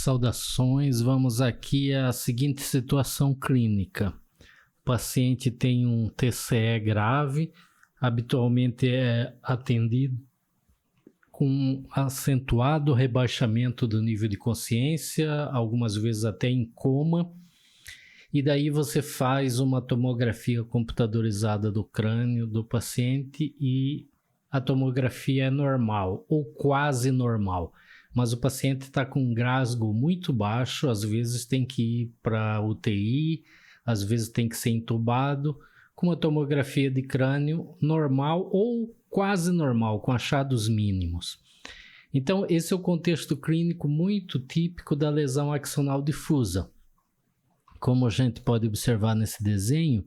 Saudações, vamos aqui à seguinte situação clínica. O paciente tem um TCE grave, habitualmente é atendido com acentuado rebaixamento do nível de consciência, algumas vezes até em coma, e daí você faz uma tomografia computadorizada do crânio do paciente e a tomografia é normal ou quase normal. Mas o paciente está com um Glasgow muito baixo, às vezes tem que ir para UTI, às vezes tem que ser entubado, com uma tomografia de crânio normal ou quase normal, com achados mínimos. Então, esse é o contexto clínico muito típico da lesão axonal difusa. Como a gente pode observar nesse desenho,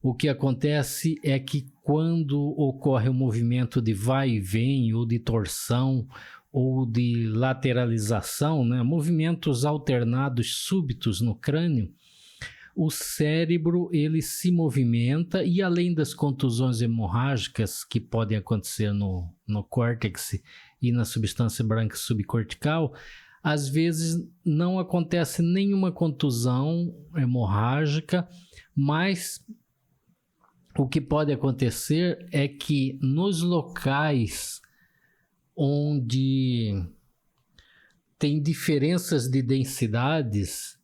o que acontece é que quando ocorre um movimento de vai e vem ou de torção, ou de lateralização, né? Movimentos alternados súbitos no crânio, o cérebro ele se movimenta e além das contusões hemorrágicas que podem acontecer no córtex e na substância branca subcortical, às vezes não acontece nenhuma contusão hemorrágica, mas o que pode acontecer é que nos locais onde tem diferenças de densidades,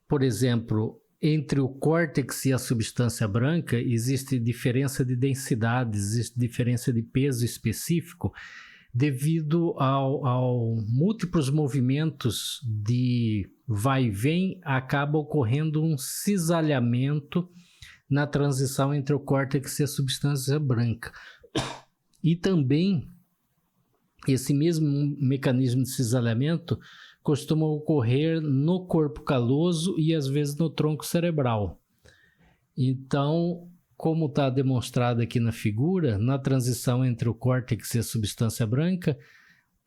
por exemplo, entre o córtex e a substância branca, existe diferença de densidade, existe diferença de peso específico, devido ao múltiplos movimentos de vai e vem, acaba ocorrendo um cisalhamento na transição entre o córtex e a substância branca. E também esse mesmo mecanismo de cisalhamento costuma ocorrer no corpo caloso e às vezes no tronco cerebral. Então, como está demonstrado aqui na figura, na transição entre o córtex e a substância branca,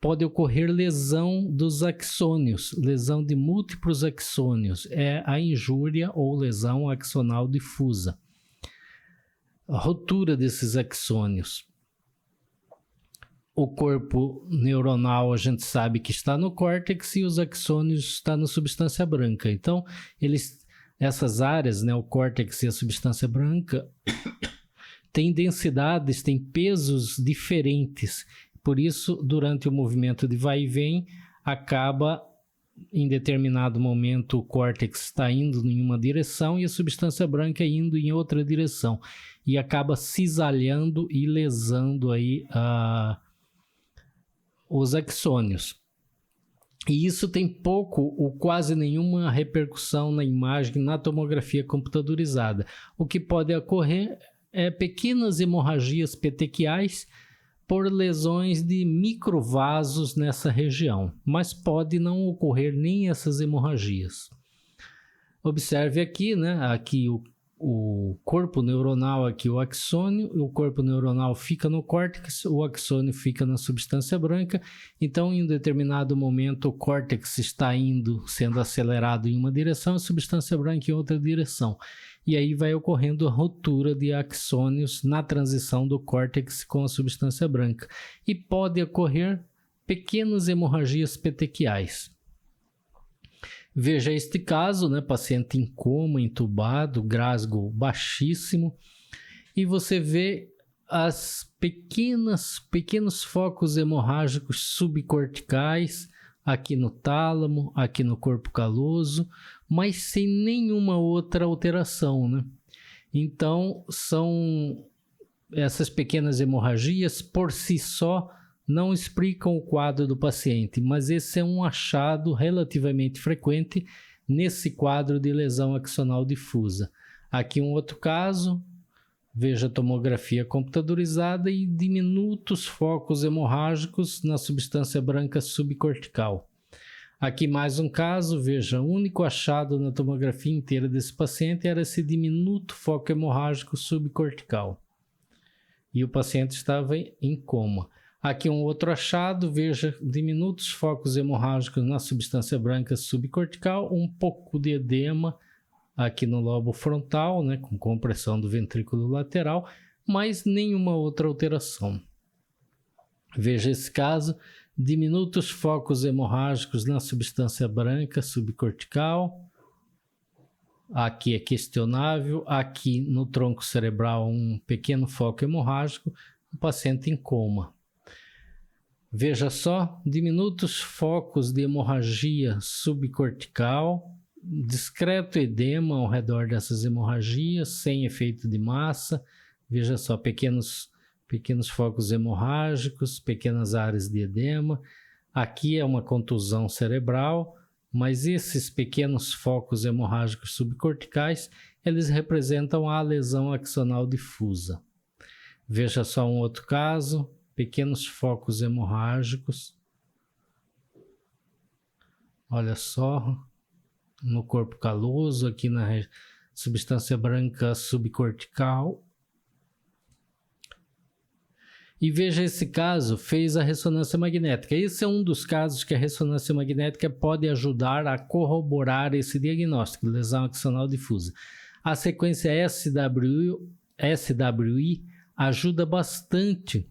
pode ocorrer lesão dos axônios, lesão de múltiplos axônios, é a injúria ou lesão axonal difusa. A rotura desses axônios. O corpo neuronal a gente sabe que está no córtex e os axônios estão na substância branca. Então, essas áreas, né, o córtex e a substância branca, têm densidades, têm pesos diferentes. Por isso, durante o movimento de vai e vem, acaba, em determinado momento, o córtex está indo em uma direção e a substância branca indo em outra direção. E acaba cisalhando e lesando aí os axônios. E isso tem pouco ou quase nenhuma repercussão na imagem na tomografia computadorizada. O que pode ocorrer é pequenas hemorragias petequiais por lesões de microvasos nessa região, mas pode não ocorrer nem essas hemorragias. Observe aqui, né? Aqui o corpo neuronal, aqui o axônio, o corpo neuronal fica no córtex, o axônio fica na substância branca. Então, em um determinado momento, o córtex está sendo acelerado em uma direção, a substância branca em outra direção. E aí vai ocorrendo a ruptura de axônios na transição do córtex com a substância branca. E pode ocorrer pequenas hemorragias petequiais. Veja este caso, né? Paciente em coma, entubado, Glasgow baixíssimo, e você vê pequenos focos hemorrágicos subcorticais aqui no tálamo, aqui no corpo caloso, mas sem nenhuma outra alteração, né? Então, são essas pequenas hemorragias por si só não explicam o quadro do paciente, mas esse é um achado relativamente frequente nesse quadro de lesão axonal difusa. Aqui um outro caso, veja a tomografia computadorizada e diminutos focos hemorrágicos na substância branca subcortical. Aqui mais um caso, veja, o único achado na tomografia inteira desse paciente era esse diminuto foco hemorrágico subcortical. E o paciente estava em coma. Aqui um outro achado, veja, diminutos focos hemorrágicos na substância branca subcortical, um pouco de edema aqui no lobo frontal, né, com compressão do ventrículo lateral, mas nenhuma outra alteração. Veja esse caso, diminutos focos hemorrágicos na substância branca subcortical. Aqui é questionável. Aqui no tronco cerebral, um pequeno foco hemorrágico, um paciente em coma. Veja só, diminutos focos de hemorragia subcortical, discreto edema ao redor dessas hemorragias, sem efeito de massa. Veja só, pequenos focos hemorrágicos, pequenas áreas de edema. Aqui é uma contusão cerebral, mas esses pequenos focos hemorrágicos subcorticais, eles representam a lesão axonal difusa. Veja só um outro caso, pequenos focos hemorrágicos. Olha só, no corpo caloso, aqui na substância branca subcortical. E veja esse caso, fez a ressonância magnética. Esse é um dos casos que a ressonância magnética pode ajudar a corroborar esse diagnóstico, lesão axonal difusa. A sequência SWI ajuda bastante,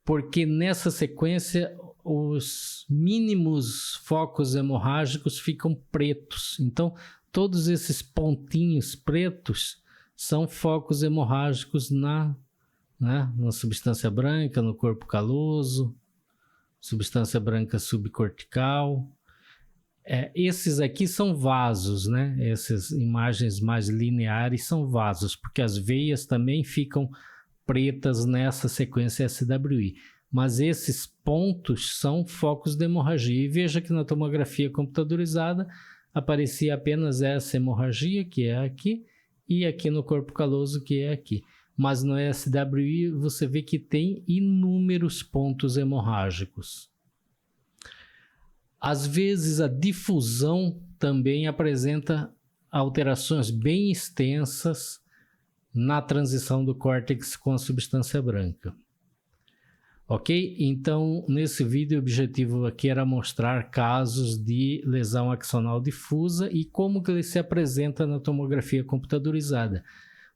porque nessa sequência os mínimos focos hemorrágicos ficam pretos. Então, todos esses pontinhos pretos são focos hemorrágicos na substância branca, no corpo caloso, substância branca subcortical. Esses aqui são vasos, né? Essas imagens mais lineares são vasos, porque as veias também ficam pretas nessa sequência SWI. Mas esses pontos são focos de hemorragia. E veja que na tomografia computadorizada aparecia apenas essa hemorragia, que é aqui, e aqui no corpo caloso, que é aqui. Mas no SWI você vê que tem inúmeros pontos hemorrágicos. Às vezes a difusão também apresenta alterações bem extensas na transição do córtex com a substância branca. Ok? Então, nesse vídeo, o objetivo aqui era mostrar casos de lesão axonal difusa e como que ele se apresenta na tomografia computadorizada.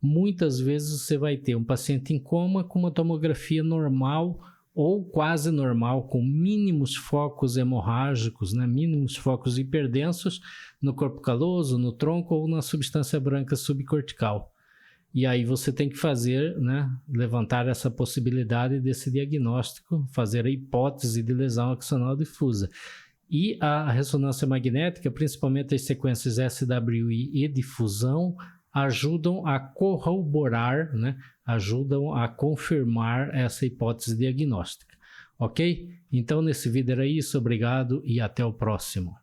Muitas vezes você vai ter um paciente em coma com uma tomografia normal ou quase normal, com mínimos focos hemorrágicos, né? Mínimos focos hiperdensos no corpo caloso, no tronco ou na substância branca subcortical. E aí você tem que fazer, né? Levantar essa possibilidade desse diagnóstico, fazer a hipótese de lesão axonal difusa. E a ressonância magnética, principalmente as sequências SWI e difusão, ajudam a corroborar, né? Ajudam a confirmar essa hipótese diagnóstica. Ok? Então, nesse vídeo era isso. Obrigado e até o próximo.